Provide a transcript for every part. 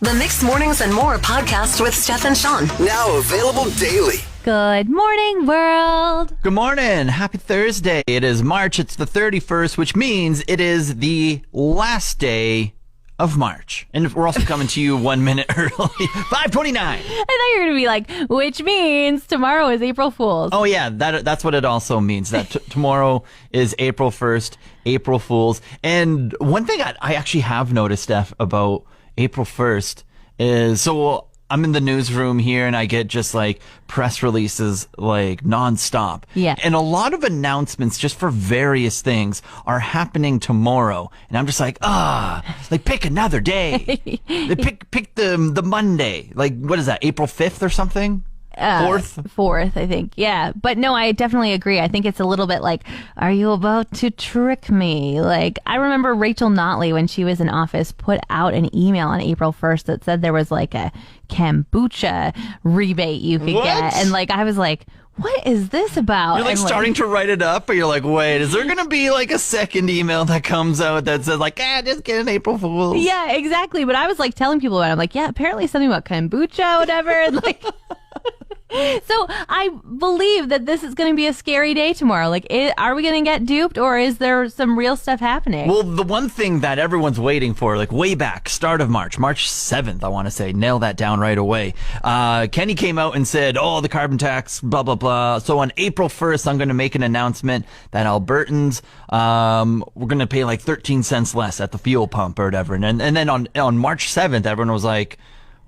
The Mixed Mornings and More podcast with Steph and Sean. Now available daily. Good morning, world. Good morning. Happy Thursday. It is March. It's the 31st, which means it is the last day of March. And we're also coming to you 1 minute early. 5:29. I thought you were going to be like, which means tomorrow is April Fool's. Oh, yeah. That's what it also means. That tomorrow is April 1st, April Fool's. And one thing I actually have noticed, Steph, about April 1st is, so I'm in the newsroom here and I get just like press releases like nonstop. Yeah. And a lot of announcements just for various things are happening tomorrow. And I'm just like, like pick another day. pick the Monday. Like, what is that, April 5th or something? 4th, I think. Yeah. But no, I definitely agree. I think it's a little bit like, are you about to trick me? Like, I remember Rachel Notley, when she was in office, put out an email on April 1st that said there was like a kombucha rebate you could get. And like, I was like, what is this about? You're like starting to write it up, or you're like, wait, is there going to be like a second email that comes out that says like, just get an April Fool's? Yeah, exactly. But I was like telling people about it. I'm like, yeah, apparently something about kombucha, whatever. And like, so I believe that this is going to be a scary day tomorrow. Like, are we going to get duped, or is there some real stuff happening? Well, the one thing that everyone's waiting for, like way back, start of March 7th, I want to say, nail that down right away. Kenny came out and said, the carbon tax, blah, blah, blah. So on April 1st, I'm going to make an announcement that Albertans, we're going to pay like 13 cents less at the fuel pump or whatever. And then on March 7th, everyone was like,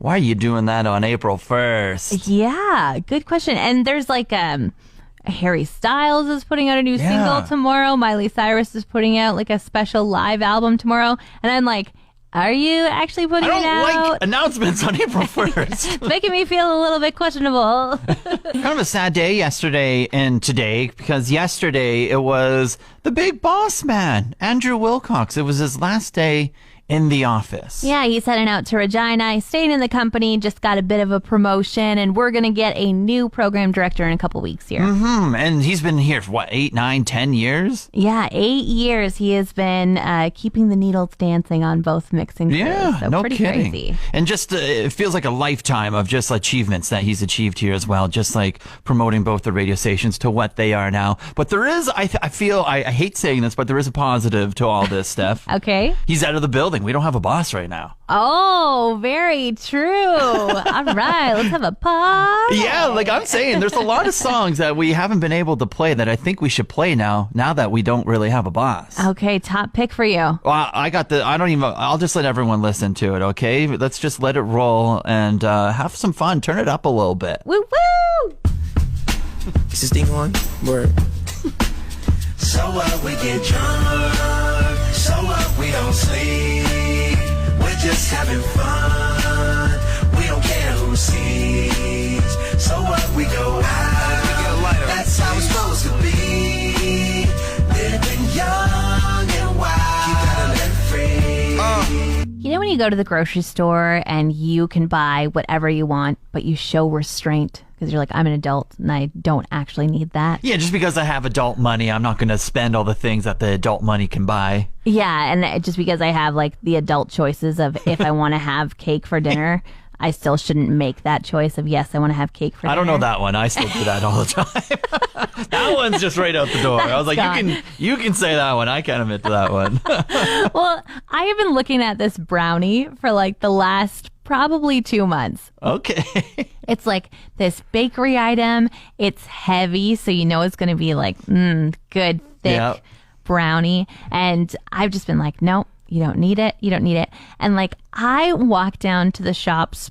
why are you doing that on April 1st? Yeah, good question. And there's like Harry Styles is putting out a new single tomorrow. Miley Cyrus is putting out like a special live album tomorrow. And I'm like, are you actually putting it out? I don't like announcements on April 1st. It's making me feel a little bit questionable. Kind of a sad day yesterday and today, because yesterday it was the big boss man, Andrew Wilcox. It was his last day in the office. Yeah, he's heading out to Regina. He's staying in the company, just got a bit of a promotion, and we're going to get a new program director in a couple weeks here. Mm-hmm. And he's been here for what, 8, 9, 10 years? Yeah, 8 years. He has been keeping the needles dancing on both mixing crews. Yeah, so no pretty kidding. Crazy. And just it feels like a lifetime of just achievements that he's achieved here as well, just like promoting both the radio stations to what they are now. But there is, I feel, I hate saying this, but there is a positive to all this, Steph. Okay. He's out of the building. We don't have a boss right now. Oh, very true. All right, let's have a party. Yeah, like I'm saying, there's a lot of songs that we haven't been able to play that I think we should play now that we don't really have a boss. Okay, top pick for you. Well, I'll just let everyone listen to it, okay? Let's just let it roll and have some fun. Turn it up a little bit. Woo woo! Is this thing on? Word. So what, we get drunk. So what, we don't sleep. We're just having fun. We don't care who sees. So what, we go out. That's how it's supposed to be. Living young and wild. You gotta let free. You know when you go to the grocery store and you can buy whatever you want, but you show restraint because you're like, I'm an adult and I don't actually need that. Yeah, just because I have adult money, I'm not going to spend all the things that the adult money can buy. Yeah, and just because I have like the adult choices of if I want to have cake for dinner, I still shouldn't make that choice of, yes, I want to have cake for dinner. I don't know that one. I still do that all the time. That one's just right out the door. I was like, you can say that one. I can't admit to that one. Well, I have been looking at this brownie for like the last probably 2 months. Okay. It's like this bakery item. It's heavy, so you know it's going to be like good, thick brownie. And I've just been like, nope. You don't need it. You don't need it. And like, I walk down to the shops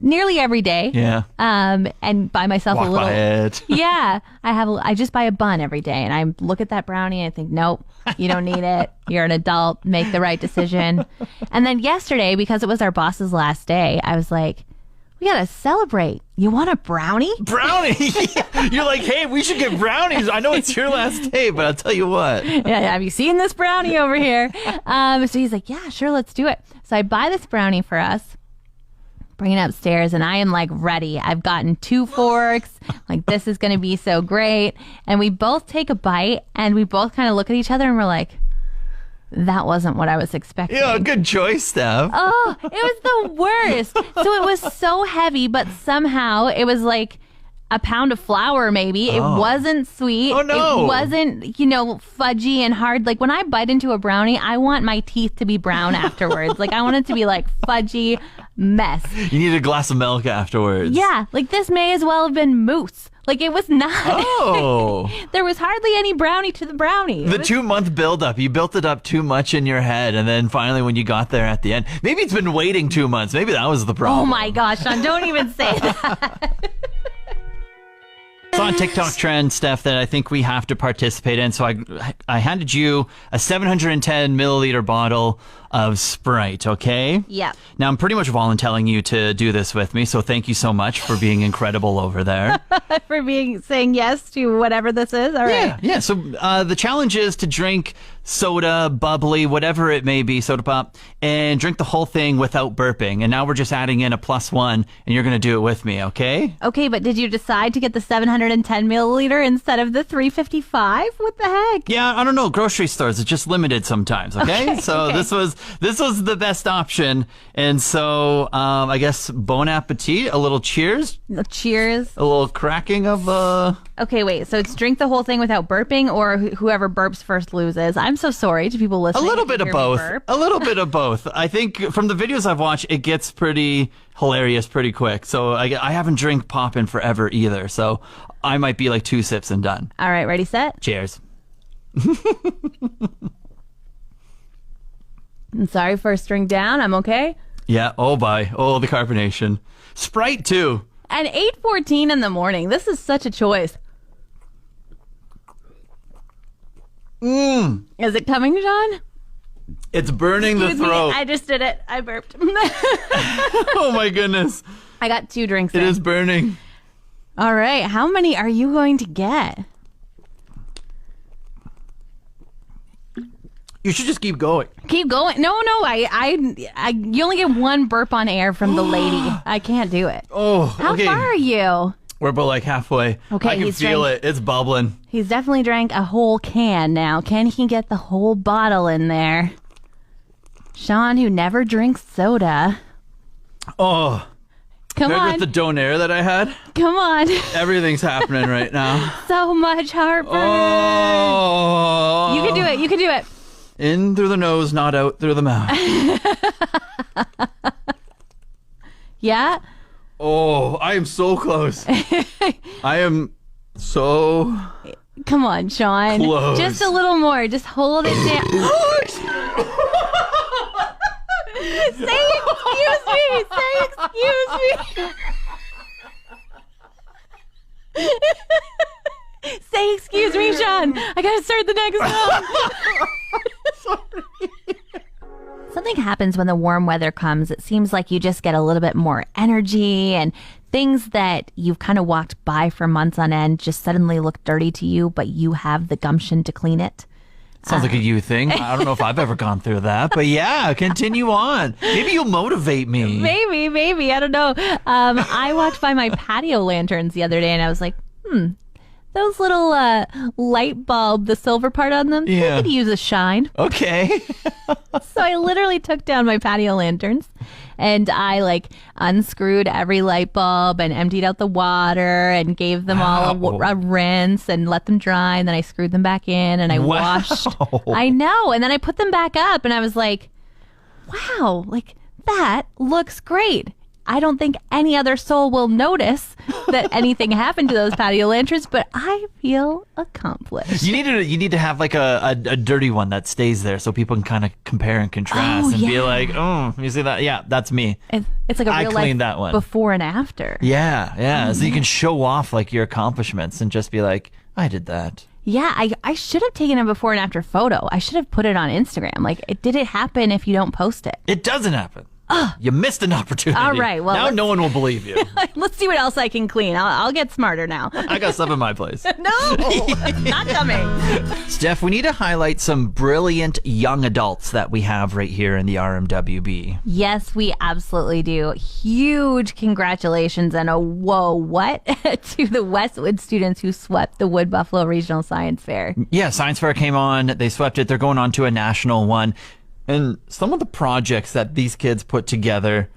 nearly every day. Yeah. And buy myself Walk a little. by it. Yeah. I just buy a bun every day, and I look at that brownie and I think, nope, you don't need it. You're an adult. Make the right decision. And then yesterday, because it was our boss's last day, I was like, we gotta celebrate. You want a brownie? Brownie? You're like, hey, we should get brownies. I know it's your last day, but I'll tell you what. Yeah, have you seen this brownie over here? So he's like, yeah, sure, let's do it. So I buy this brownie for us, bring it upstairs, and I am like ready. I've gotten 2 forks. Like, this is gonna be so great. And we both take a bite, and we both kind of look at each other, and we're like, That wasn't what I was expecting. Yeah, good choice, Steph. Oh, it was the worst. So it was so heavy, but somehow it was like a pound of flour, maybe. It wasn't sweet. Oh, no. It wasn't, fudgy and hard. Like when I bite into a brownie, I want my teeth to be brown afterwards. Like I want it to be like fudgy mess. You need a glass of milk afterwards. Yeah, like this may as well have been mousse. Like it was not. Oh. There was hardly any brownie to the brownie. The 2-month buildup, you built it up too much in your head, and then finally when you got there at the end, maybe it's been waiting 2 months. Maybe that was the problem. Oh my gosh, Sean, don't even say that. It's on TikTok trend, Steph, that I think we have to participate in. So I handed you a 710 milliliter bottle of Sprite, okay? Yeah. Now, I'm pretty much volunteering you to do this with me, so thank you so much for being incredible over there. For saying yes to whatever this is? All right. Yeah. So the challenge is to drink soda, bubbly, whatever it may be, soda pop, and drink the whole thing without burping. And now we're just adding in a +1, and you're going to do it with me, okay? Okay, but did you decide to get the 710 milliliter instead of the 355? What the heck? Yeah, I don't know. Grocery stores, it's just limited sometimes, okay? So okay. This was the best option. And so I guess bon appetit, a little cheers. Cheers. A little cracking of Okay, wait. So it's drink the whole thing without burping, or whoever burps first loses. I'm so sorry to people a listening. little if you bit of hear me both. burp. A little bit of both. I think from the videos I've watched, it gets pretty hilarious pretty quick. So I haven't drank pop in forever either. So I might be like 2 sips and done. All right, ready, set? Cheers. I'm sorry, first drink down. I'm okay. Yeah. Oh, bye. Oh, the carbonation. Sprite too. At 8:14 in the morning, this is such a choice. Is it coming, John? It's burning Excuse the throat. me, I just did it. I burped. Oh my goodness. I got 2 drinks It in. is burning. All right, how many are you going to get? You should just keep going. Keep going. No, you only get 1 burp on air from the lady. I can't do it. Oh, How okay. far are you? We're about like halfway. Okay, I can he's feel drank- it. It's bubbling. He's definitely drank a whole can now. Can he get the whole bottle in there? Sean, who never drinks soda. Oh, Come compared on. with the donair that I had, Come on. everything's happening right now. So much heartburn. Oh. You can do it. You can do it. In through the nose, not out through the mouth. Yeah? Oh, I am so close. I am so Come on, Sean. Close. Just a little more. Just hold it down. Say excuse me. Say excuse me. Say excuse me, Sean. I gotta start the next song. Something happens when the warm weather comes. It seems like you just get a little bit more energy, and things that you've kind of walked by for months on end just suddenly look dirty to you, but you have the gumption to clean it. Sounds like a you thing. I don't know if I've ever gone through that, but yeah, continue on. Maybe you'll motivate me. Maybe. I don't know. I walked by my patio lanterns the other day, and I was like, those little light bulb, the silver part on them, Yeah. they could use a shine. Okay. So I literally took down my patio lanterns, and I unscrewed every light bulb and emptied out the water and gave them all a rinse and let them dry. And then I screwed them back in and I washed. I know. And then I put them back up and I was like, wow, that looks great. I don't think any other soul will notice that anything happened to those patio lanterns, but I feel accomplished. You need to have a dirty one that stays there so people can kind of compare and contrast and be like, oh, you see that? Yeah, that's me. It's like a I real cleaned life that one. before and after. Yeah. So you can show off your accomplishments and just be like, I did that. Yeah, I should have taken a before and after photo. I should have put it on Instagram. Did it happen if you don't post it? It doesn't happen. You missed an opportunity. All right, well, now no one will believe you. Let's see what else I can clean. I'll get smarter now. I got stuff in my place. No, not coming. Steph, we need to highlight some brilliant young adults that we have right here in the RMWB. Yes, we absolutely do. Huge congratulations and a whoa, what? to the Westwood students who swept the Wood Buffalo Regional Science Fair. Yeah, Science Fair came on. They swept it. They're going on to a national one. And some of the projects that these kids put together,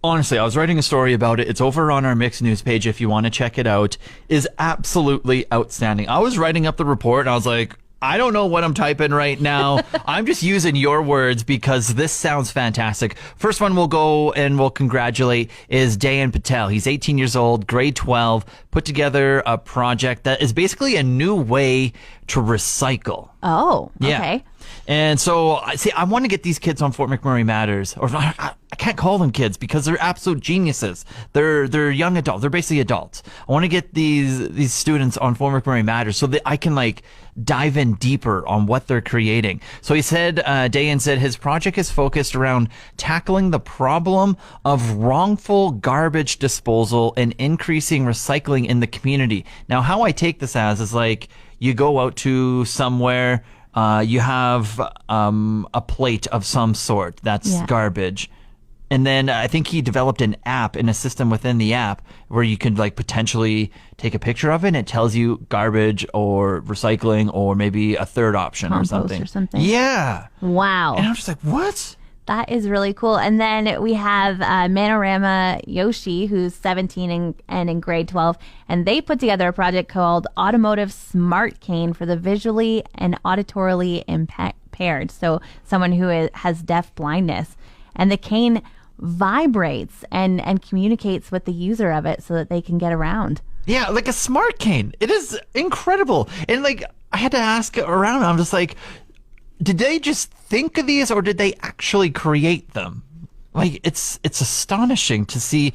honestly, I was writing a story about it. It's over on our Mixed News page if you want to check it out, is absolutely outstanding. I was writing up the report and I was like, I don't know what I'm typing right now. I'm just using your words because this sounds fantastic. First one we'll go and we'll congratulate is Dayan Patel. He's 18 years old, grade 12, put together a project that is basically a new way to recycle. Oh, okay. Yeah. And so, see, I want to get these kids on Fort McMurray Matters. Or I can't call them kids because they're absolute geniuses. They're young adults. They're basically adults. I want to get these students on Fort McMurray Matters so that I can dive in deeper on what they're creating. So he said, Dayan said his project is focused around tackling the problem of wrongful garbage disposal and increasing recycling in the community. Now, how I take this as is you go out to somewhere, you have a plate of some sort that's garbage. And then I think he developed an app and a system within the app where you could potentially take a picture of it and it tells you garbage or recycling or maybe a third option Compost or something. Yeah. Wow. And I'm just like, what? That is really cool. And then we have Manorama Yoshi, who's 17 and in grade 12, and they put together a project called Automotive Smart Cane for the visually and auditorily impaired, so someone who has deaf blindness. And the cane vibrates and communicates with the user of it so that they can get around. Yeah, like a smart cane. It is incredible. And I had to ask around. I'm just like, did they just think of these or did they actually create them? It's astonishing to see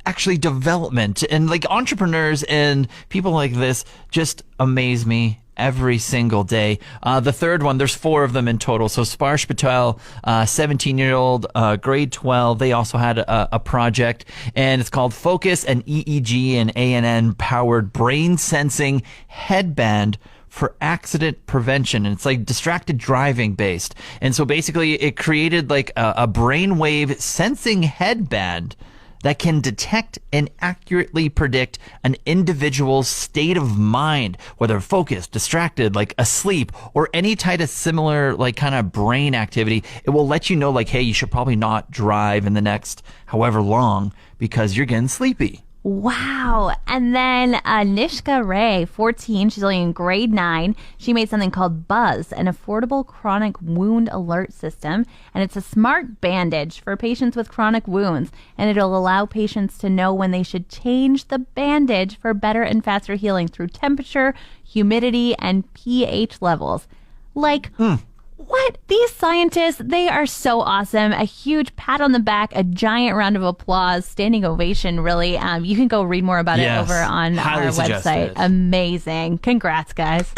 actually development and entrepreneurs and people like this just amaze me every single day. The third one, there's 4 of them in total. So Sparsh Patel, 17-year-old, grade 12. They also had a project and it's called Focus, an EEG and ANN powered brain sensing headband for accident prevention. And it's distracted driving based. And so basically it created a brainwave sensing headband that can detect and accurately predict an individual's state of mind, whether focused, distracted, asleep, or any type of similar kind of brain activity. It will let you know hey, you should probably not drive in the next however long because you're getting sleepy. Wow. And then Nishka Ray, 14, she's only in grade 9. She made something called Buzz, an affordable chronic wound alert system. And it's a smart bandage for patients with chronic wounds. And it'll allow patients to know when they should change the bandage for better and faster healing through temperature, humidity, and pH levels. What? These scientists, they are so awesome. A huge pat on the back, a giant round of applause, standing ovation, really. You can go read more about it over on our website. Amazing. Congrats, guys.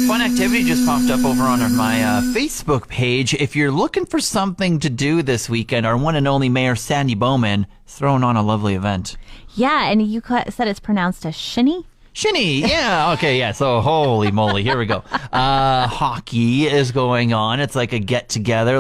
Fun activity just popped up over on my Facebook page. If you're looking for something to do this weekend, our one and only Mayor Sandy Bowman is throwing on a lovely event. Yeah, and you said it's pronounced a shinny? Shinny, yeah, okay, yeah. So holy moly, here we go. Hockey is going on. It's like a get together,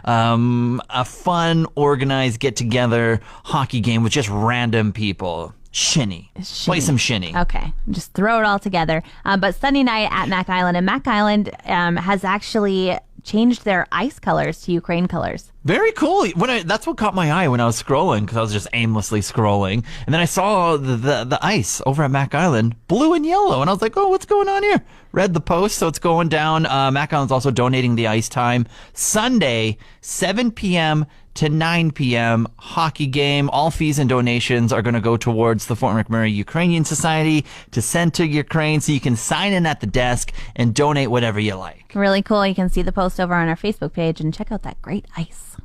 a fun, organized get together hockey game with just random people. Shinny. Play some shinny. Okay, just throw it all together. But Sunday night at Mac Island, and Mac Island has actually changed their ice colors to Ukraine colors. Very cool. That's what caught my eye when I was scrolling, because I was just aimlessly scrolling. And then I saw the ice over at Mac Island, blue and yellow. And I was like, oh, what's going on here? Read the post, so it's going down. Mac Island's also donating the ice time. Sunday, 7 p.m. to 9 p.m. hockey game. All fees and donations are going to go towards the Fort McMurray Ukrainian Society to send to Ukraine, so you can sign in at the desk and donate whatever you like. Really cool. You can see the post over on our Facebook page and check out that great ice.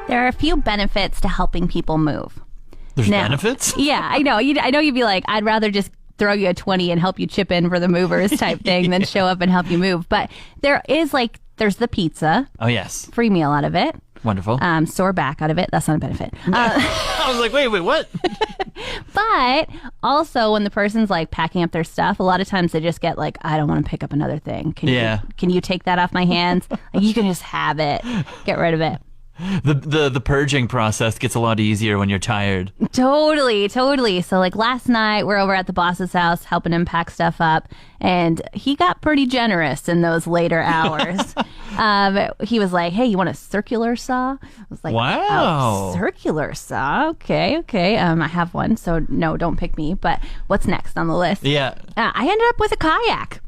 There are a few benefits to helping people move. There's benefits? Yeah, I know. I know you'd be like, I'd rather just throw you a 20 and help you chip in for the movers type thing than show up and help you move. But there's the pizza. Oh, yes. Free meal out of it. Wonderful. Sore back out of it. That's not a benefit. I was like, wait, what? But also when the person's like packing up their stuff, a lot of times they just get like, I don't want to pick up another thing. Can you take that off my hands? Like, you can just have it. Get rid of it. The purging process gets a lot easier when you're tired. Totally. So like last night we're over at the boss's house helping him pack stuff up, and he got pretty generous in those later hours. He was like, hey, you want a circular saw? I was like, wow. Oh, circular saw? Okay. I have one, so no, don't pick me. But what's next on the list? Yeah. I ended up with a kayak.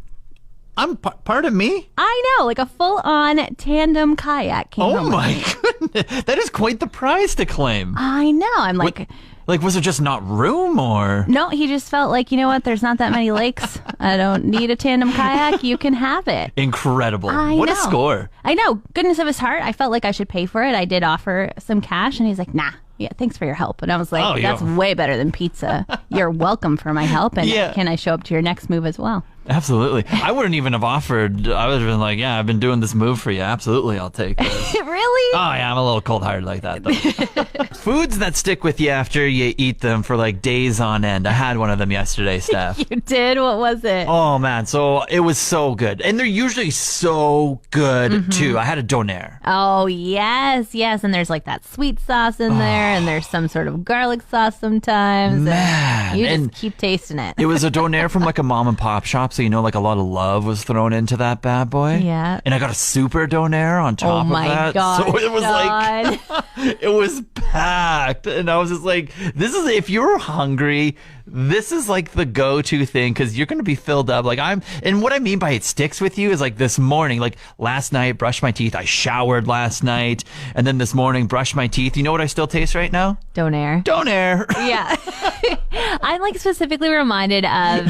Pardon me? I know, like a full-on tandem kayak came home. Oh my goodness. That is quite the prize to claim. I know. I'm like... Like, was there just not room, or? No, he just felt like, you know what, there's not that many lakes. I don't need a tandem kayak. You can have it. Incredible. What a score. I know. Goodness of his heart. I felt like I should pay for it. I did offer some cash, and he's like, nah. Yeah, thanks for your help. And I was like, that's way better than pizza. You're welcome for my help. And can I show up to your next move as well? Absolutely. I wouldn't even have offered. I would have been like, yeah, I've been doing this move for you. Absolutely, I'll take it. Really? Oh, yeah, I'm a little cold-hearted like that, though. Foods that stick with you after you eat them for like days on end. I had one of them yesterday, Steph. You did? What was it? Oh, man. So it was so good. And they're usually so good, too. I had a doner. Oh, yes. And there's like that sweet sauce in there, and there's some sort of garlic sauce sometimes. Man. You just keep tasting it. It was a doner from like a mom and pop shop, so like a lot of love was thrown into that bad boy. Yeah. And I got a super doner on top of that. Oh my God. So it was like, it was packed. And I was just like, if you're hungry, this is like the go-to thing, because you're going to be filled up. And what I mean by it sticks with you is like this morning, like last night, brushed my teeth. I showered last night. And then this morning, brushed my teeth. You know what I still taste right now? Doner. Yeah. I'm like specifically reminded of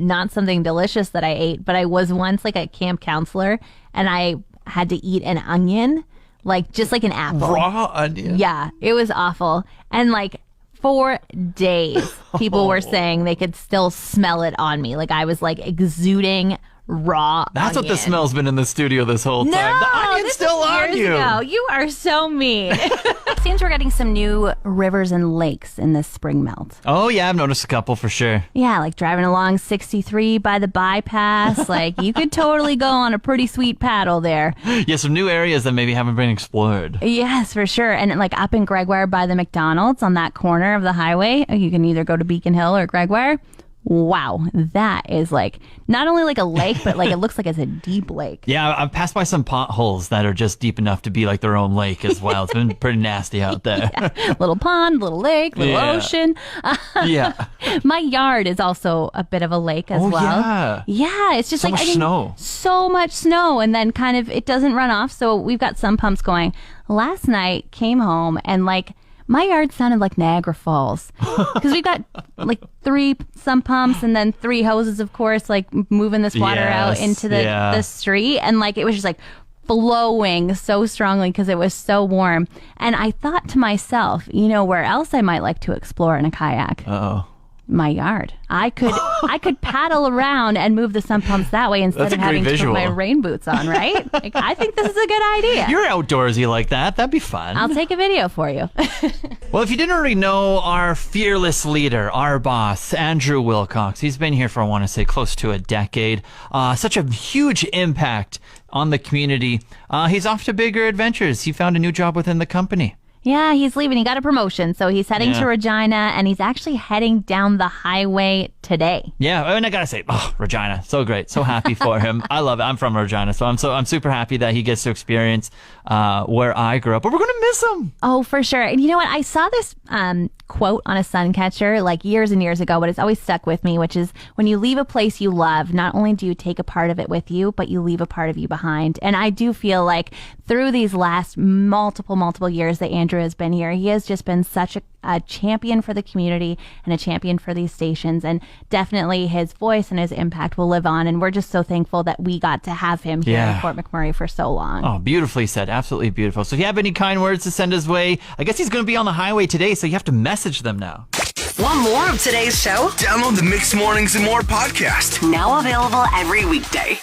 not something delicious that I ate, but I was once like a camp counselor, and I had to eat an onion, like just like an apple. Raw onion? Yeah, it was awful. And like 4 days, people were saying they could still smell it on me. Like I was like exuding raw That's onion. what the smell's been in the studio this whole time. The onion's still on you. Ago. You are so mean. Seems we're getting some new rivers and lakes in this spring melt. Oh, yeah, I've noticed a couple for sure. Yeah, like driving along 63 by the bypass. Like, you could totally go on a pretty sweet paddle there. Yeah, some new areas that maybe haven't been explored. Yes, for sure. And like up in Gregoire by the McDonald's on that corner of the highway, you can either go to Beacon Hill or Gregoire. Wow, that is like not only like a lake, but like it looks like it's a deep lake. Yeah, I've passed by some potholes that are just deep enough to be like their own lake as well. It's been pretty nasty out there. Yeah. Little pond, little lake, little ocean. Yeah. My yard is also a bit of a lake as well. Yeah. Yeah, it's just so like much snow. So much snow, and then kind of it doesn't run off. So we've got sump pumps going. Last night came home and like my yard sounded like Niagara Falls, because we've got like 3 sump pumps and then 3 hoses, of course, like moving this water out into the street. And like it was just like flowing so strongly because it was so warm. And I thought to myself, you know, where else I might like to explore in a kayak? Uh-oh. My yard. I could paddle around and move the sump pumps that way instead of having to put my rain boots on, right? Like, I think this is a good idea. You're outdoorsy like that. That'd be fun. I'll take a video for you. Well, if you didn't already know, our fearless leader, our boss, Andrew Wilcox, he's been here for, I want to say, close to a decade. Such a huge impact on the community. He's off to bigger adventures. He found a new job within the company. Yeah, he's leaving. He got a promotion, so he's heading to Regina, and he's actually heading down the highway today. Yeah, and I gotta say, Regina, so great, so happy for him. I love it. I'm from Regina, so I'm super happy that he gets to experience where I grew up. But we're gonna miss him. Oh, for sure. And you know what? I saw this quote on a sun catcher like years and years ago, but it's always stuck with me, which is when you leave a place you love, not only do you take a part of it with you, but you leave a part of you behind. And I do feel like through these last multiple years that Andrew has been here, he has just been such a champion for the community and a champion for these stations. And definitely his voice and his impact will live on. And we're just so thankful that we got to have him here in Fort McMurray for so long. Oh, beautifully said. Absolutely beautiful. So if you have any kind words to send his way, I guess he's going to be on the highway today, so you have to message them now. Want more of today's show? Download the Mixed Mornings and More podcast. Now available every weekday.